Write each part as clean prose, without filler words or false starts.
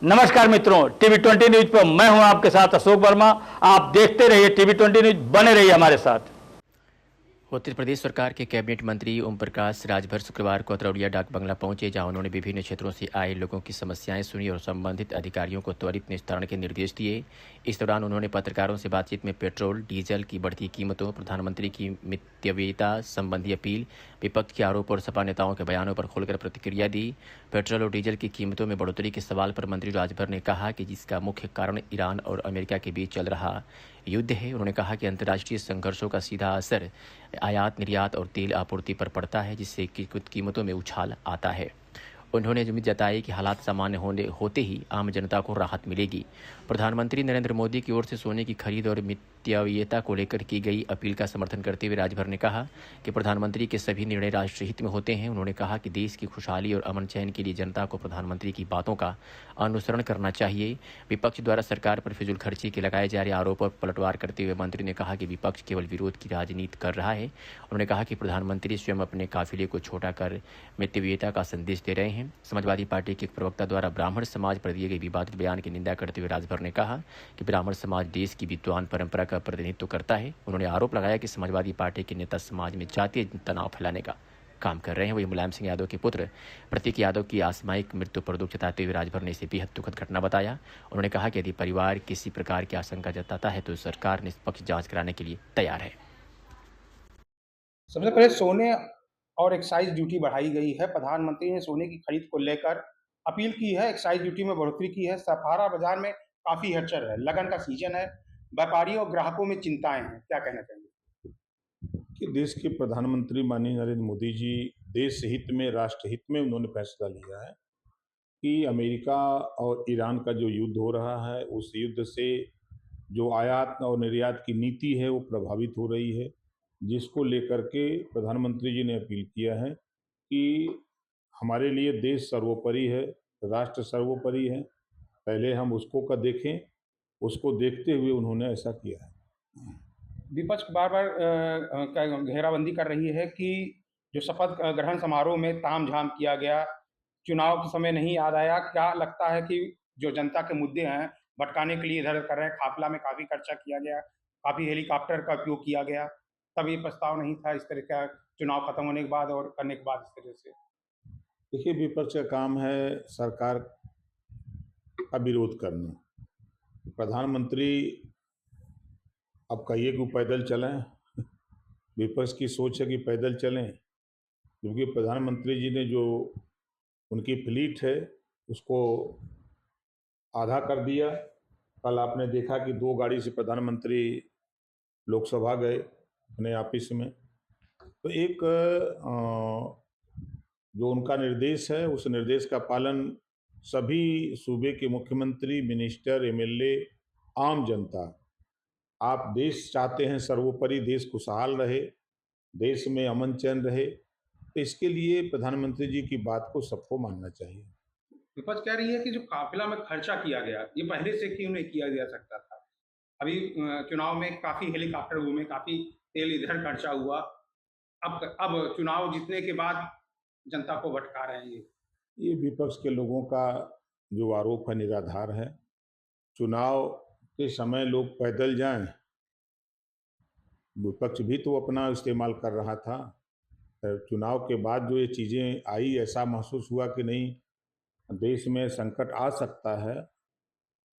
नमस्कार मित्रों, TV 20 news पर मैं हूं आपके साथ अशोक वर्मा। आप देखते रहिए टीवी 20 न्यूज, बने रहिए हमारे साथ। उत्तर प्रदेश सरकार के कैबिनेट मंत्री ओम प्रकाश राजभर शुक्रवार को अतरौलिया डाक बंगला पहुंचे, जहां उन्होंने विभिन्न क्षेत्रों से आए लोगों की समस्याएं सुनी और संबंधित अधिकारियों को त्वरित निस्तारण के निर्देश दिए। इस दौरान उन्होंने पत्रकारों से बातचीत में पेट्रोल डीजल की बढ़ती कीमतों, प्रधानमंत्री की मितव्ययिता संबंधी अपील, विपक्ष के आरोप और सपा नेताओं के बयानों पर खुलकर प्रतिक्रिया दी। पेट्रोल और डीजल की कीमतों में बढ़ोतरी के सवाल पर मंत्री राजभर ने कहा कि जिसका मुख्य कारण ईरान और अमेरिका के बीच चल रहा युद्ध है। उन्होंने कहा कि अंतर्राष्ट्रीय संघर्षों का सीधा असर आयात निर्यात और तेल आपूर्ति पर पड़ता है, जिससे कीमतों में उछाल आता है। उन्होंने उम्मीद जताई कि हालात सामान्य होते ही आम जनता को राहत मिलेगी। प्रधानमंत्री नरेंद्र मोदी की ओर से सोने की खरीद और मितव्ययिता को लेकर की गई अपील का समर्थन करते हुए राजभर ने कहा कि प्रधानमंत्री के सभी निर्णय राष्ट्रहित में होते हैं। उन्होंने कहा कि देश की खुशहाली और अमन चैन के लिए जनता को प्रधानमंत्री की बातों का अनुसरण करना चाहिए। विपक्ष द्वारा सरकार पर फिजूल खर्ची के लगाए जा रहे आरोपों पर पलटवार करते हुए मंत्री ने कहा कि विपक्ष केवल विरोध की राजनीति कर रहा है। उन्होंने कहा कि प्रधानमंत्री स्वयं अपने काफिले को छोटा कर मितव्ययिता का संदेश दे रहे हैं। समाजवादी पार्टी के एक प्रवक्ता द्वारा ब्राह्मण समाज पर दिए गए विवादित बयान की निंदा करते हुए राजभर ने कहा कि ब्राह्मण समाज देश की विद्वान परंपरा का प्रतिनिधित्व करता है। उन्होंने आरोप लगाया कि समाजवादी पार्टी के नेता समाज में जातीय तनाव फैलाने का काम कर रहे हैं। वही मुलायम सिंह यादव के पुत्र प्रतीक यादव की आकस्मिक मृत्यु पर दुख जताते हुए राजभर ने इसे बेहद दुखद घटना बताया। उन्होंने कहा कि यदि परिवार किसी प्रकार की आशंका जताता है तो सरकार निष्पक्ष जांच कराने के लिए तैयार है। सबसे पहले सोने और एक्साइज ड्यूटी बढ़ाई गई है। प्रधानमंत्री ने सोने की खरीद को लेकर अपील की है, एक्साइज ड्यूटी में बढ़ोतरी की है। सहारा बाजार में काफी हलचल है, लगन का सीजन है, व्यापारियों और ग्राहकों में चिंताएं हैं। क्या कहना चाहेंगे? कि देश के प्रधानमंत्री माननीय नरेंद्र मोदी जी देश हित में, राष्ट्र हित में उन्होंने फैसला लिया है कि अमेरिका और ईरान का जो युद्ध हो रहा है, उस युद्ध से जो आयात और निर्यात की नीति है वो प्रभावित हो रही है, जिसको लेकर के प्रधानमंत्री जी ने अपील किया है कि हमारे लिए देश सर्वोपरि है, राष्ट्र सर्वोपरि है, पहले हम उसको का देखें। उसको देखते हुए उन्होंने ऐसा किया है। विपक्ष बार बार घेराबंदी कर रही है कि जो शपथ ग्रहण समारोह में तामझाम किया गया, चुनाव के समय नहीं याद आया। क्या लगता है कि जो जनता के मुद्दे हैं भटकाने के लिए इधर कर रहे हैं? खापला में काफी खर्चा किया गया, काफी हेलीकॉप्टर का उपयोग किया गया, तब ये प्रस्ताव नहीं था इस तरह का चुनाव खत्म होने के बाद और करने के बाद इस तरह से? देखिए, विपक्ष का काम है सरकार का विरोध करना। प्रधानमंत्री अब कहिए कि पैदल चलें, विपक्ष की सोच है कि पैदल चलें, क्योंकि प्रधानमंत्री जी ने जो उनकी फ्लीट है उसको आधा कर दिया। कल आपने देखा कि 2 गाड़ी से प्रधानमंत्री लोकसभा गए अपने ऑफिस में। तो एक जो उनका निर्देश है, उस निर्देश का पालन सभी सूबे के मुख्यमंत्री, मिनिस्टर, एमएलए, आम जनता, आप देश चाहते हैं सर्वोपरि देश खुशहाल रहे, देश में अमन चैन रहे, तो इसके लिए प्रधानमंत्री जी की बात को सबको मानना चाहिए। विपक्ष कह रही है कि जो काफिला में खर्चा किया गया, ये पहले से क्यों नहीं किया जा सकता था? अभी चुनाव में काफी हेलीकॉप्टर घूमे, काफी तेल इधर खर्चा हुआ। अब चुनाव जीतने के बाद जनता को भटका रहे हैं ये विपक्ष के लोगों का जो आरोप है निराधार है। चुनाव के समय लोग पैदल जाएं, विपक्ष भी तो अपना इस्तेमाल कर रहा था। चुनाव के बाद जो ये चीज़ें आई, ऐसा महसूस हुआ कि नहीं, देश में संकट आ सकता है।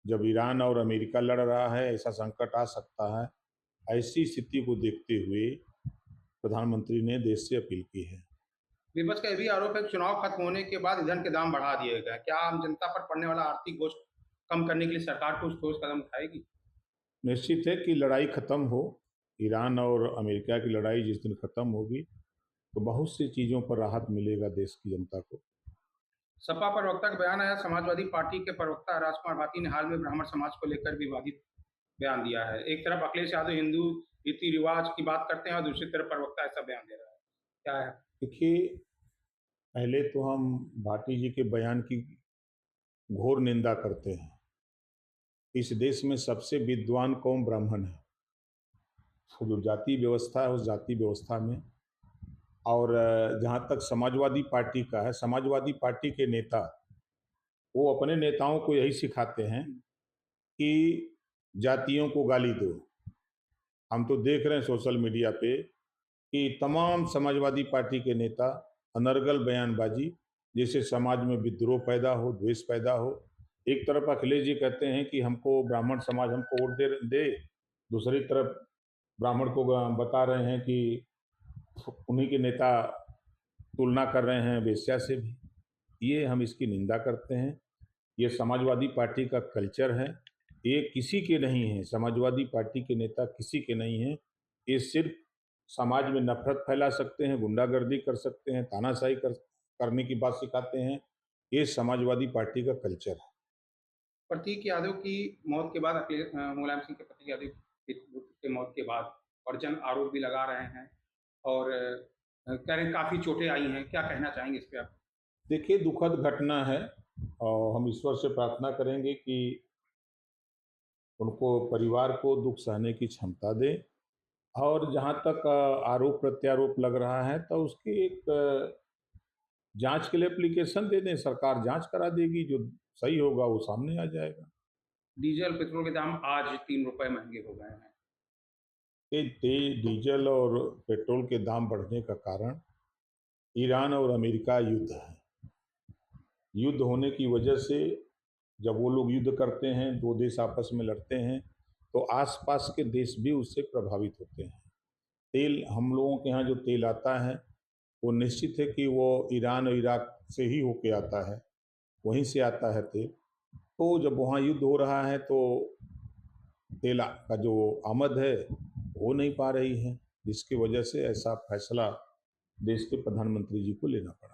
जब ईरान और अमेरिका लड़ रहा है, ऐसा संकट आ सकता है। ऐसी स्थिति को देखते हुए प्रधानमंत्री ने देश से अपील की है। विपक्ष का ये भी आरोप है कि चुनाव खत्म होने के बाद ईंधन के दाम बढ़ा दिए गए। क्या आम जनता पर पड़ने वाला आर्थिक बोझ कम करने के लिए सरकार कुछ ठोस कदम उठाएगी? निश्चित है कि लड़ाई खत्म हो, ईरान और अमेरिका की लड़ाई जिस दिन खत्म होगी तो बहुत सी चीज़ों पर राहत मिलेगा देश की जनता को। सपा प्रवक्ता का बयान आया। समाजवादी पार्टी के प्रवक्ता राजकुमार भाटी ने हाल में ब्राह्मण समाज को लेकर विवादित बयान दिया है। एक तरफ अखिलेश यादव हिंदू रीति रिवाज की बात करते हैं और दूसरी तरफ प्रवक्ता ऐसा बयान दे रहा है। क्या है? देखिए, पहले तो हम भाटी जी के बयान की घोर निंदा करते हैं। इस देश में सबसे विद्वान कौम ब्राह्मण है। तो जो जाति व्यवस्था है, उस जाति व्यवस्था में, और जहाँ तक समाजवादी पार्टी का है, समाजवादी पार्टी के नेता वो अपने नेताओं को यही सिखाते हैं कि जातियों को गाली दो। हम तो देख रहे हैं सोशल मीडिया पे कि तमाम समाजवादी पार्टी के नेता अनर्गल बयानबाजी, जिससे समाज में विद्रोह पैदा हो, द्वेष पैदा हो। एक तरफ अखिलेश जी कहते हैं कि हमको ब्राह्मण समाज हमको वोट दे, दूसरी तरफ ब्राह्मण को बता रहे हैं कि उन्हीं के नेता तुलना कर रहे हैं वेश्या से भी। ये हम इसकी निंदा करते हैं। ये समाजवादी पार्टी का कल्चर है। ये किसी के नहीं है, समाजवादी पार्टी के नेता किसी के नहीं हैं। ये सिर्फ समाज में नफरत फैला सकते हैं, गुंडागर्दी कर सकते हैं, तानाशाही करने की बात सिखाते हैं। ये समाजवादी पार्टी का कल्चर है। प्रतीक यादव की मौत के बाद मुलायम सिंह के प्रतीक यादव की मौत के बाद और जन आरोप भी लगा रहे हैं और कह रहे हैं काफ़ी चोटें आई हैं। क्या कहना चाहेंगे इस पे आप? देखिए, दुखद घटना है और हम ईश्वर से प्रार्थना करेंगे कि उनको, परिवार को दुख सहने की क्षमता दे। और जहाँ तक आरोप प्रत्यारोप लग रहा है तो उसकी एक जांच के लिए एप्लीकेशन दे दें, सरकार जांच करा देगी, जो सही होगा वो सामने आ जाएगा। डीजल पेट्रोल के दाम आज 3 रुपए महंगे हो गए हैं। डीजल और पेट्रोल के दाम बढ़ने का कारण ईरान और अमेरिका युद्ध है। युद्ध होने की वजह से जब वो लोग युद्ध करते हैं, दो देश आपस में लड़ते हैं, तो आसपास के देश भी उससे प्रभावित होते हैं। तेल, हम लोगों के यहाँ जो तेल आता है वो निश्चित है कि वो ईरान और इराक से ही होके आता है, वहीं से आता है तेल। तो जब वहाँ युद्ध हो रहा है तो तेल का जो आमद है हो नहीं पा रही है, जिसकी वजह से ऐसा फैसला देश के प्रधानमंत्री जी को लेना पड़ा।